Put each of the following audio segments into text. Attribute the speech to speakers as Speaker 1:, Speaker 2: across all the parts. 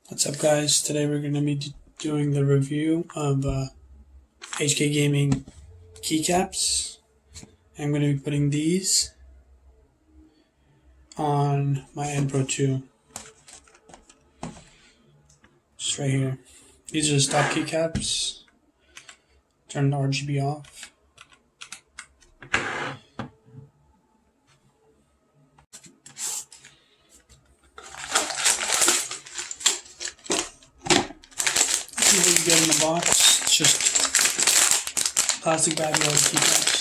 Speaker 1: What's up, guys? Today we're going to be doing the review of HK Gaming keycaps. I'm going to be putting these on my N Pro 2. Just right here. These are the stock keycaps. Turn the RGB off. What you get in the box, it's just plastic bag load keycaps.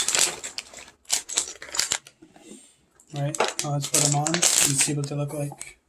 Speaker 1: Right, now let's put them on and see what they look like.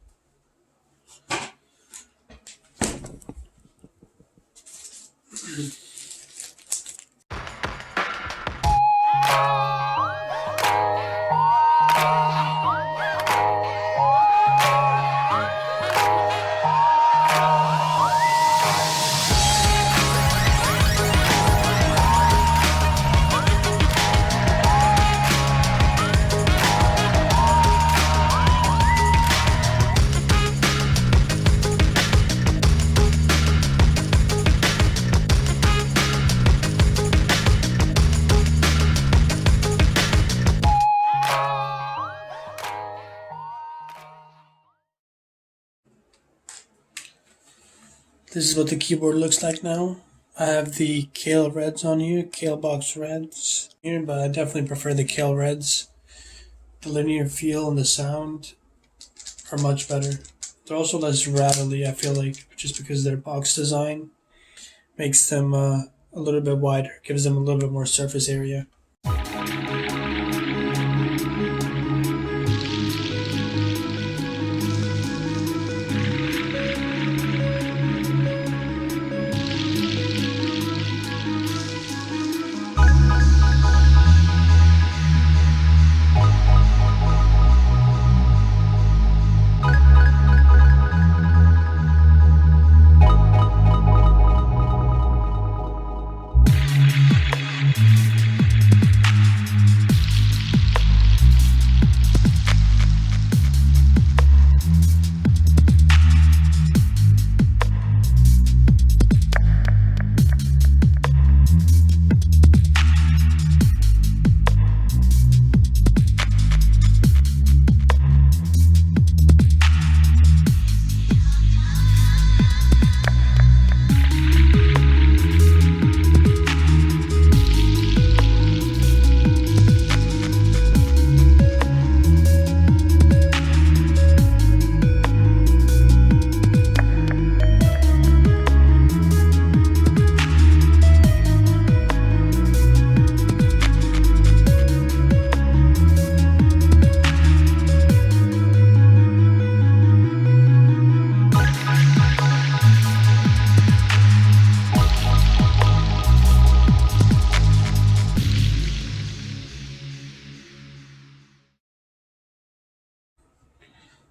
Speaker 1: This is what the keyboard looks like now. I have the Kale Reds on here, Kale Box Reds here, but I definitely prefer the Kale Reds. The linear feel and the sound are much better. They're also less rattly, I feel like, just because their box design makes them a little bit wider, gives them a little bit more surface area.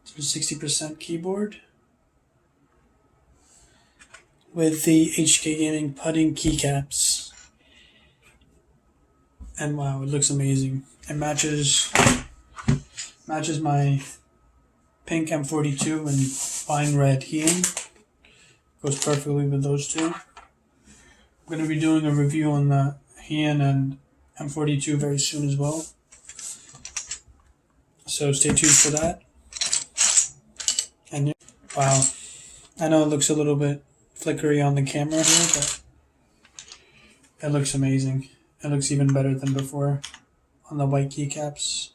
Speaker 1: So 60% keyboard with the HK Gaming putting keycaps. And wow, it looks amazing. It matches my pink M42 and fine red Heian. Goes perfectly with those two. I'm going to be doing a review on the Heian and M42 very soon as well. So stay tuned for that. And wow, I know it looks a little bit flickery on the camera here, but it looks amazing. It looks even better than before on the white keycaps.